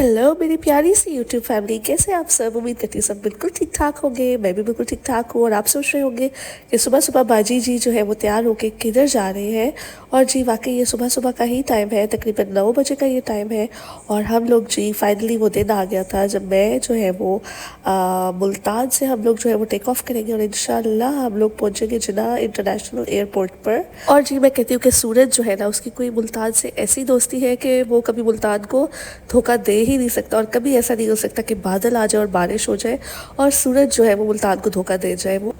Hello मेरी प्यारी सी YouTube family, कैसे आप सब। उम्मीद करती हूँ सब बिल्कुल ठीक ठाक होंगे। मैं भी बिल्कुल ठीक ठाक हूँ। और आप सोच रहे होंगे कि सुबह सुबह बाजी जी जो है वो तैयार होके किधर जा रहे हैं। और जी वाकई ये सुबह सुबह का ही टाइम है, तकरीबन 9 बजे का ये टाइम है। और हम लोग जी फाइनली वो दिन आ गया था जब मैं जो है वो मुल्तान से हम लोग जो है वो टेक ऑफ करेंगे और इंशाल्लाह हम लोग पहुँचेंगे जिन्ना इंटरनेशनल एयरपोर्ट पर। और जी मैं कहती हूँ कि सूरज जो है ना, उसकी कोई मुल्तान से ऐसी दोस्ती है कि वो कभी मुल्तान को धोखा दे ही नहीं सकता। और कभी ऐसा नहीं हो सकता कि बादल आ जाए और बारिश हो जाए और सूरज जो है वो मुल्तान को धोखा दे जाए। वो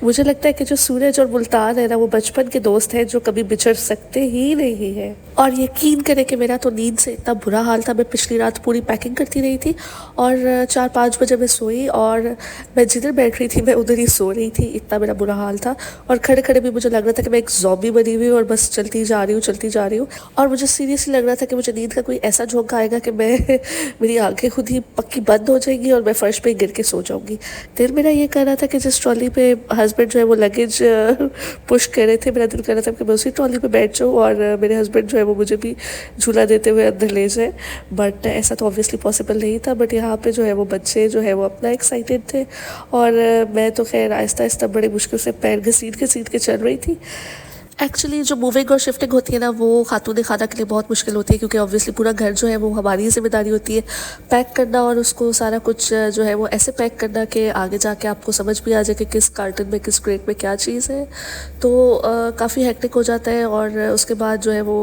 मुझे लगता है कि जो सूरज और मुल्तान है ना, वो बचपन के दोस्त हैं जो कभी बिछड़ सकते ही नहीं है। और यकीन करें कि मेरा तो नींद से इतना बुरा हाल था। मैं पिछली रात पूरी पैकिंग करती रही थी और 4-5 बजे मैं सोई और मैं जिधर बैठ रही थी मैं उधर ही सो रही थी। इतना मेरा बुरा हाल था। और खड़े खड़े भी मुझे लग रहा था कि मैं एक ज़ॉम्बी बनी हुई और बस चलती जा रही हूँ चलती जा रही हूँ। और मुझे सीरियसली लग रहा था कि मुझे नींद का कोई ऐसा झोंका आएगा कि मैं मेरी आंखें खुद ही पक्की बंद हो जाएंगी और मैं फर्श पे गिर के सो जाऊंगी। दिल मेरा ये कर रहा था कि जिस ट्रॉली पे हस्बैंड जो है वो लगेज पुश कर रहे थे, मेरा दिल कर रहा था कि मैं उसी ट्रॉली पे बैठ जाऊँ और मेरे हस्बैंड जो है वो मुझे भी झूला देते हुए अंदर ले जाए। बट ऐसा तो ऑब्वियसली पॉसिबल नहीं था। बट यहाँ पे जो है वो बच्चे जो है वो अपना एक्साइटेड थे और मैं तो खैर आहिस्ता आहिस्ता बड़ी मुश्किल से पैर घसीट घसीट के चल रही थी। एक्चुअली जो मूविंग और शिफ्टिंग होती है ना, वो खातून खाना के लिए बहुत मुश्किल होती है क्योंकि ऑब्वियसली पूरा घर जो है वो हमारी ज़िम्मेदारी होती है पैक करना। और उसको सारा कुछ जो है वो ऐसे पैक करना कि आगे जाके आपको समझ भी आ जाए कि किस कार्टन में किस क्रेट में क्या चीज़ है। तो काफ़ी हेक्टिक हो जाता है। और उसके बाद जो है वो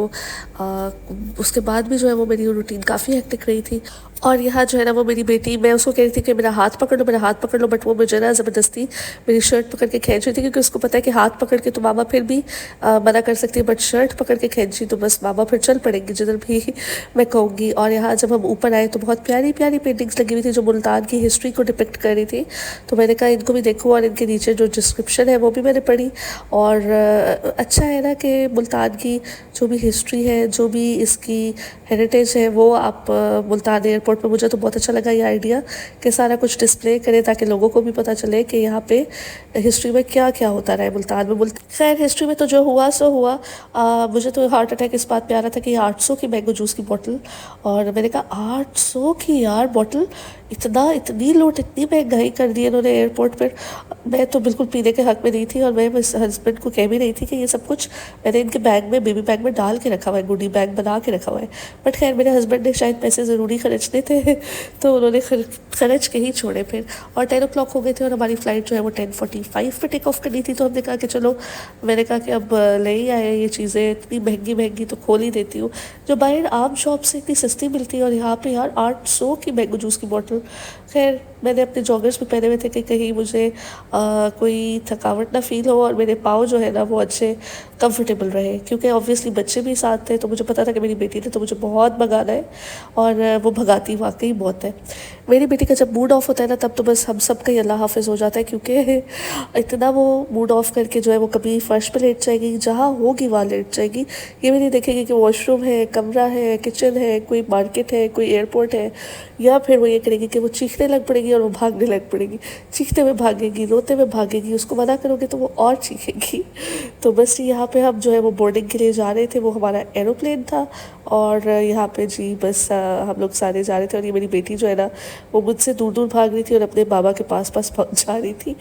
उसके बाद भी जो है वो मेरी रूटीन काफ़ी हेक्टिक रही थी। और यहाँ जो है ना वो मेरी बेटी, मैं उसको कह रही थी कि मेरा हाथ पकड़ लो मेरा हाथ पकड़ लो, बट वो मुझे ना ज़बरदस्ती मेरी शर्ट पकड़ के खींच रही थी क्योंकि उसको पता है कि हाथ पकड़ के तो मामा फिर भी मना कर सकती है, बट शर्ट पकड़ के खींची तो बस मामा फिर चल पड़ेंगी जिधर भी मैं कहूँगी। और यहाँ जब हम ऊपर आए तो बहुत प्यारी प्यारी पेंटिंग्स लगी हुई थी जो मुल्तान की हिस्ट्री को डिपिक्ट कर रही थी। तो मैंने कहा इनको भी देखो और इनके नीचे जो डिस्क्रिप्शन है वो भी मैंने पढ़ी। और अच्छा है ना कि मुल्तान की जो भी हिस्ट्री है, जो भी इसकी हेरिटेज है, वो आप मुल्तान एयरपोर्ट पर, मुझे तो बहुत अच्छा लगा ये आइडिया कि सारा कुछ डिस्प्ले करें ताकि लोगों को भी पता चले कि यहाँ पे हिस्ट्री में क्या क्या होता रहा है मुल्तान में। खैर हिस्ट्री में तो जो हुआ सो हुआ। मुझे तो हार्ट अटैक इस बात पे आ रहा था कि 800 की मैंगो जूस की बोतल। और मैंने कहा 800 की यार बोतल, इतनी लूट, इतनी महंगाई कर दी इन्होंने एयरपोर्ट पर। मैं तो बिल्कुल पीने के हक में नहीं थी और मैं बस हस्बैंड को कह भी रही थी कि ये सब कुछ मैंने इनके बैग में, बेबी बैग में डाल के रखा हुआ है, गुडी बैग बना के रखा हुआ है। बट खैर मेरे हस्बैंड ने शायद पैसे ज़रूरी खर्चने थे तो उन्होंने खर्च के ही छोड़े फिर। और 10 o'clock हो गए थे और हमारी फ़्लाइट जो है वो 10:45 पे टेक ऑफ करनी थी। तो हमने कहा कि चलो, मैंने कहा कि अब ले ही आए ये चीज़ें, इतनी महंगी महंगी तो खोल ही देती हूँ। जो बाहर आम शॉप से इतनी सस्ती मिलती है और यहाँ पे यार 800 की मैंगो जूस की बोतल। खैर मैंने अपने जॉगर्स भी पहने हुए थे कि कहीं मुझे कोई थकावट ना फील हो और मेरे पाँव जो है ना वो अच्छे कंफर्टेबल रहे, क्योंकि ऑब्वियसली बच्चे भी साथ थे। तो मुझे पता था कि मेरी बेटी ने तो मुझे बहुत भगाना है और वो भगाती वाकई बहुत है। मेरी बेटी का जब मूड ऑफ होता है ना, तब तो बस हम सब का ही अल्लाह हाफिज़ हो जाता है, क्योंकि इतना वो मूड ऑफ करके जो है वो कभी फर्श पे लेट जाएगी, जहाँ होगी वहाँ लेट जाएगी। ये भी नहीं देखेगी कि वॉशरूम है, कमरा है, किचन है, कोई मार्केट है, कोई एयरपोर्ट है। या फिर वो ये करेगी कि वो चीखने लग पड़ेगी और वो भागने लग पड़ेगी, चीखते हुए भागेगी, रोते हुए भागेगी। उसको मना करोगे तो वो और चीखेगी। तो बस यहाँ पे हम जो है वो बोर्डिंग के लिए जा रहे थे, वो हमारा एरोप्लेन था। और यहाँ पे जी बस हम लोग सारे जा रहे थे और ये मेरी बेटी जो है ना, वो मुझसे दूर दूर भाग रही थी और अपने बाबा के पास पास पहुँच जा रही थी।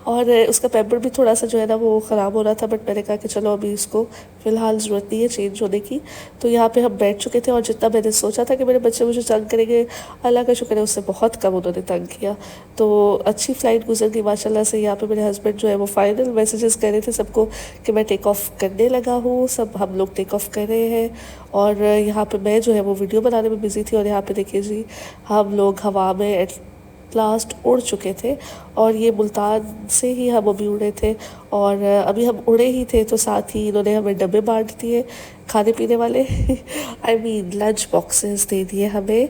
और उसका पैम्पर भी थोड़ा सा जो है ना वो ख़राब हो रहा था, बट मैंने कहा कि चलो अभी इसको फ़िलहाल ज़रूरत नहीं है चेंज होने की। तो यहाँ पे हम बैठ चुके थे और जितना मैंने सोचा था कि मेरे बच्चे मुझे तंग करेंगे, अल्लाह का शुक्र है उससे बहुत कम उन्होंने तंग किया। तो अच्छी फ़्लाइट गुजर गई माशाल्लाह से। यहाँ पे मेरे हस्बैंड जो है वो फाइनल मैसेजेस कर रहे थे सबको कि मैं टेक ऑफ करने लगा हूँ, सब हम लोग टेक ऑफ कर रहे हैं। और यहाँ पे मैं जो है वो वीडियो बनाने में बिज़ी थी। और यहाँ पे देखिए जी, हम लोग हवा में एट लास्ट उड़ चुके थे और ये मुल्तान से ही हम अभी उड़े थे। और अभी हम उड़े ही थे तो साथ ही इन्होंने हमें डब्बे बांट दिए खाने पीने वाले। आई मीन लंच बॉक्सेस दे दिए हमें,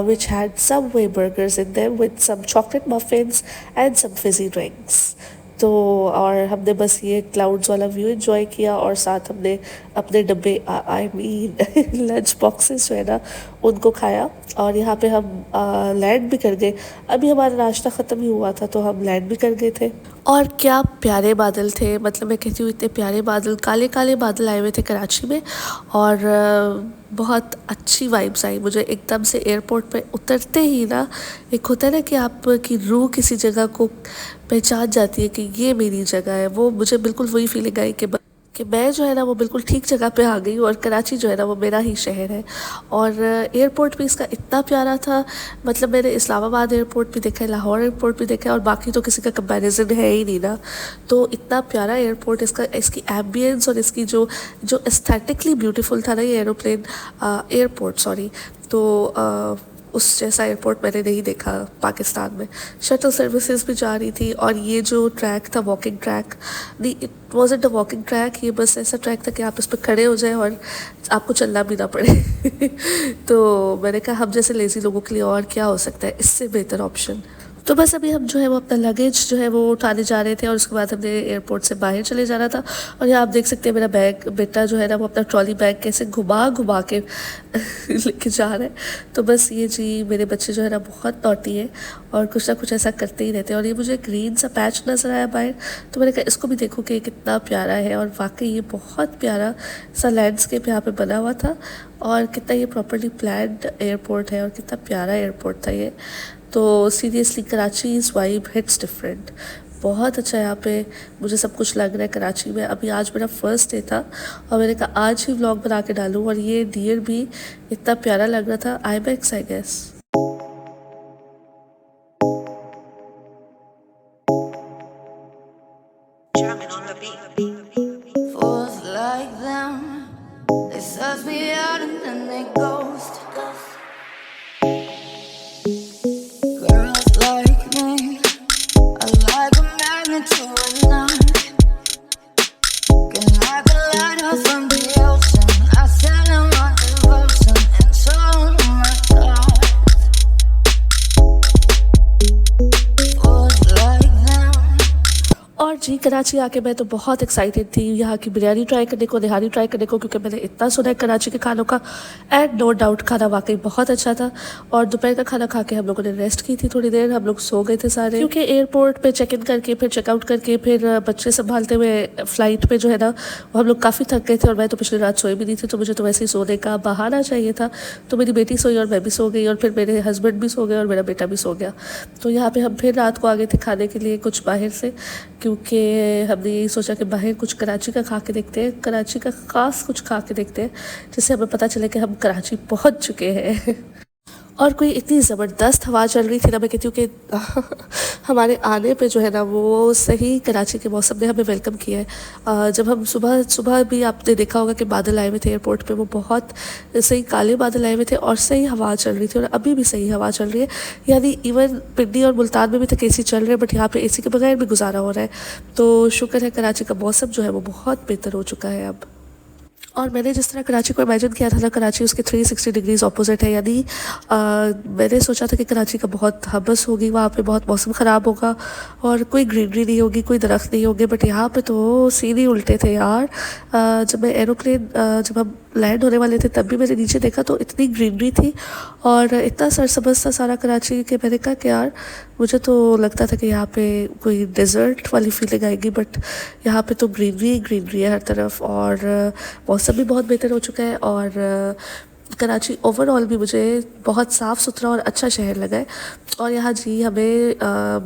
which had Subway burgers in them with some chocolate muffins and some fizzy drinks. तो और हमने बस ये क्लाउड्स वाला व्यू एंजॉय किया और साथ हमने अपने डब्बे, आई मीन लंच बॉक्सेस जो है ना, उनको खाया। और यहाँ पे हम लैंड भी कर गए। अभी हमारा नाश्ता ख़त्म ही हुआ था तो हम लैंड भी कर गए थे। और क्या प्यारे बादल थे, मतलब मैं कहती हूँ इतने प्यारे बादल, काले काले बादल आए हुए थे कराची में। और बहुत अच्छी वाइब्स आई मुझे एकदम से एयरपोर्ट पे उतरते ही ना। एक होता है ना कि आपकी रूह किसी जगह को पहचान जाती है कि ये मेरी जगह है, वो मुझे बिल्कुल वही फीलिंग आई कि मैं जो है ना वो बिल्कुल ठीक जगह पे आ गई हूँ और कराची जो है ना वो मेरा ही शहर है। और एयरपोर्ट भी इसका इतना प्यारा था, मतलब मैंने इस्लामाबाद एयरपोर्ट भी देखा है, लाहौर एयरपोर्ट भी देखा है, और बाकी तो किसी का कंपैरिजन है ही नहीं ना। तो इतना प्यारा एयरपोर्ट, इसका इसकी एम्बियंस और इसकी जो जो एस्थेटिकली ब्यूटीफुल था ना ये एरोप्लेन एयरपोर्ट सॉरी। तो उस जैसा एयरपोर्ट मैंने नहीं देखा पाकिस्तान में। शटल सर्विसेज भी जा रही थी, और ये जो ट्रैक था वॉकिंग ट्रैक, नहीं इट वॉज़न्ट अ वॉकिंग ट्रैक, ये बस ऐसा ट्रैक था कि आप इस पर खड़े हो जाए और आपको चलना भी ना पड़े। तो मैंने कहा हम जैसे लेज़ी लोगों के लिए और क्या हो सकता है इससे बेहतर ऑप्शन। तो बस अभी हम जो है वो अपना लगेज जो है वो उठाने जा रहे थे, और उसके बाद हमने एयरपोर्ट से बाहर चले जाना था। और यहाँ आप देख सकते हैं मेरा बैग बेटा जो है ना वो अपना ट्रॉली बैग कैसे घुमा घुमा के लेके जा रहा है। तो बस ये जी मेरे बच्चे जो है ना बहुत नॉटी है और कुछ ना कुछ ऐसा करते ही रहते हैं। और ये मुझे ग्रीन सा पैच नज़र आया बाहर, तो मैंने कहा इसको भी देखो कि कितना प्यारा है। और वाकई ये बहुत प्यारा सा लैंडस्केप यहाँ पे बना हुआ था, और कितना ये प्रॉपरली प्लान्ड एयरपोर्ट है, और कितना प्यारा एयरपोर्ट था ये। तो seriously Karachi is vibe hits different, बहुत अच्छा यहाँ पे मुझे सब कुछ लग रहा है कराची में। अभी आज मेरा फर्स्ट डे था और मैंने कहा आज ही व्लॉग बना के डालूँ, और ये डियर भी इतना प्यारा लग रहा था। Ibex I guess. Fools like them, they suss me out and then they ghost. Girls like me are like a magnet to a knot. Can like a lighter from the ocean. I send them on devotion and so my God. Fools like them. और जी कराची आके मैं तो बहुत excited थी यहाँ की biryani try करने को, निहारी ट्राई करने को, क्योंकि मैंने इतना सुना है कराची के खानों का। एंड नो डाउट खाना वाकई बहुत अच्छा था। और दोपहर का खाना खा के हम लोगों ने रेस्ट की थी थोड़ी देर, हम लोग सो गए थे सारे, क्योंकि एयरपोर्ट पे चेक इन करके फिर चेकआउट करके फिर बच्चे संभालते हुए फ्लाइट पे जो है ना वो हम लोग काफ़ी थक गए थे। और मैं तो पिछली रात सोई भी नहीं थी, तो मुझे तो वैसे ही सोने का बहाना चाहिए था। तो मेरी बेटी सोई और मैं भी सो गई, और फिर मेरे हस्बैंड भी सो गए और मेरा बेटा भी सो गया। तो यहाँ पे हम फिर रात को आ गए थे खाने के लिए कुछ बाहर से, क्योंकि हमने यही सोचा कि बाहर कुछ कराची का खा के देखते हैं, कराची का ख़ास कुछ खा के देखते हैं, जिससे हमें पता चले कि हम कराची पहुंच चुके हैं। और कोई इतनी ज़बरदस्त हवा चल रही थी ना, मैं कहती हूँ कि हमारे आने पे जो है ना वो सही कराची के मौसम ने हमें वेलकम किया है। जब हम सुबह सुबह भी आपने देखा होगा कि बादल आए हुए थे एयरपोर्ट पे, वो बहुत सही काले बादल आए हुए थे और सही हवा चल रही थी, और अभी भी सही हवा चल रही है। यानी इवन पिंडी और मुल्तान में भी तक एसी चल रहे हैं, बट यहाँ पे एसी के बगैर भी गुजारा हो रहा है। तो शुक्र है कराची का मौसम जो है वो बहुत बेहतर हो चुका है अब। और मैंने जिस तरह कराची को इमेजिन किया था ना, कराची उसके 360 डिग्रीज ऑपोजिट है। यानी मैंने सोचा था कि कराची का बहुत हबस होगी, वहाँ पे बहुत मौसम ख़राब होगा और कोई ग्रीनरी नहीं होगी, कोई दरख्त नहीं होंगे, बट यहाँ पे तो सीधे उल्टे थे यार। जब मैं एरोप्लेन जब हम लैंड होने वाले थे तब भी मैंने नीचे देखा तो इतनी ग्रीनरी थी और इतना सरसब्ज़ था सारा कराची कि मैंने कहा कि यार मुझे तो लगता था कि यहाँ पे कोई डेजर्ट वाली फीलिंग आएगी, बट यहाँ पे तो ग्रीनरी ग्रीनरी है हर तरफ, और मौसम भी बहुत बेहतर हो चुका है। और कराची ओवरऑल भी मुझे बहुत साफ़ सुथरा और अच्छा शहर लगा है। और यहाँ जी हमें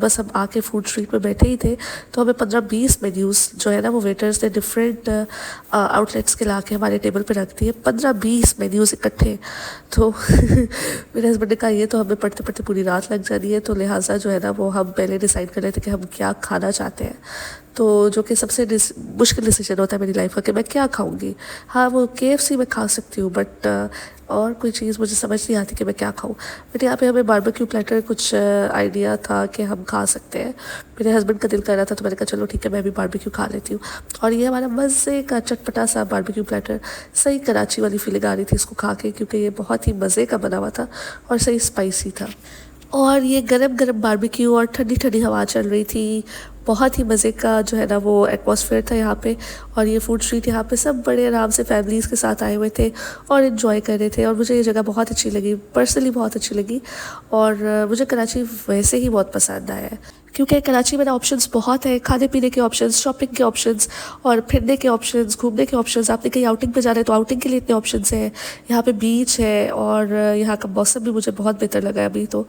बस हम आके फूड स्ट्रीट में बैठे ही थे तो हमें 15-20 मेन्यूज़ जो है ना वो वेटर्स ने डिफरेंट आउटलेट्स के ला के हमारे टेबल पे रख दिए, 15-20 मेन्यूज़ इकट्ठे। तो मेरे हस्बैंड ने कहा ये तो हमें पढ़ते पढ़ते पूरी रात लग जानी है, तो लिहाजा जो है ना वो हम पहले डिसाइड कर रहे थे कि हम क्या खाना चाहते हैं। तो जो कि सबसे मुश्किल डिसीजन होता है मेरी लाइफ का कि मैं क्या खाऊंगी। हाँ वो KFC में खा सकती हूँ, बट और कोई चीज़ मुझे समझ नहीं आती कि मैं क्या खाऊँ। बट यहाँ पे हमें बारबेक्यू प्लेटर कुछ आइडिया था कि हम खा सकते हैं। मेरे हस्बैंड का दिल कर रहा था तो मैंने कहा चलो ठीक है मैं भी बारबेक्यू खा लेती हूँ। और ये हमारा मज़े का चटपटा सा बारबेक्यू प्लेटर, सही कराची वाली फीलिंग आ रही थी इसको खा के, क्योंकि ये बहुत ही मज़े का बना हुआ था और सही स्पाइसी था। और ये गरम गरम बारबेक्यू और ठंडी ठंडी हवा चल रही थी, बहुत ही मज़े का जो है ना वो एटमॉस्फेयर था यहाँ पे। और ये फूड स्ट्रीट यहाँ पे सब बड़े आराम से फैमिलीज़ के साथ आए हुए थे और इन्जॉय कर रहे थे, और मुझे ये जगह बहुत अच्छी लगी, पर्सनली बहुत अच्छी लगी, और मुझे कराची वैसे ही बहुत पसंद आया है। क्योंकि कराची में ना ऑप्शंस बहुत है, खाने पीने के ऑप्शंस, शॉपिंग के ऑप्शंस और फिरने के ऑप्शंस, घूमने के ऑप्शंस। आपने कहीं आउटिंग पे जाना है तो आउटिंग के लिए इतने ऑप्शंस हैं। यहाँ पे बीच है और यहाँ का मौसम भी मुझे बहुत बेहतर लगा है अभी तो।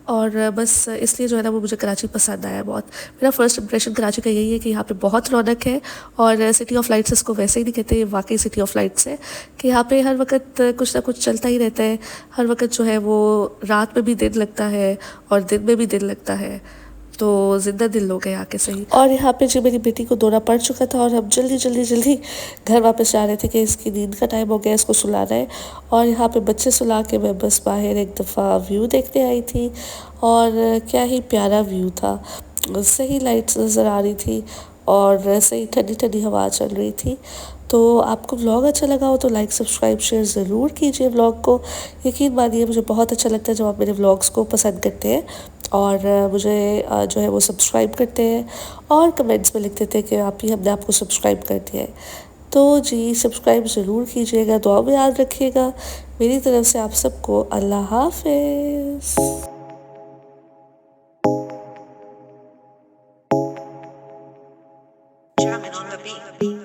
और बस इसलिए जो है ना वो मुझे कराची पसंद आया बहुत। मेरा फर्स्ट इंप्रेशन कराची का यही है कि यहाँ पे बहुत रौनक है और सिटी ऑफ लाइट्स इसको वैसे ही नहीं कहते, ये वाकई सिटी ऑफ लाइट्स है कि यहाँ पे हर वक्त कुछ ना कुछ चलता ही रहता है। हर वक्त जो है वो रात में भी दिन लगता है और दिन में भी दिन लगता है, तो ज़िंदा दिल लोग हैं आके सही। और यहाँ पे जी मेरी बेटी को दौरा पड़ चुका था और हम जल्दी जल्दी जल्दी घर वापस जा रहे थे कि इसकी नींद का टाइम हो गया, इसको सुलाना है। और यहाँ पे बच्चे सुला के मैं बस बाहर एक दफ़ा व्यू देखने आई थी और क्या ही प्यारा व्यू था। सही लाइट्स नज़र आ रही थी और सही ठंडी ठंडी हवा चल रही थी। तो आपको व्लॉग अच्छा लगा हो तो लाइक सब्सक्राइब शेयर ज़रूर कीजिए व्लॉग को। यकीन मानिए मुझे बहुत अच्छा लगता है जब आप मेरे व्लॉग्स को पसंद करते हैं और मुझे जो है वो सब्सक्राइब करते हैं और कमेंट्स में लिख देते हैं कि आप ही हमने आपको सब्सक्राइब कर दिया है। तो जी सब्सक्राइब ज़रूर कीजिएगा, दुआ में याद रखिएगा। मेरी तरफ से आप सबको अल्लाह हाफिज़। German on the beat.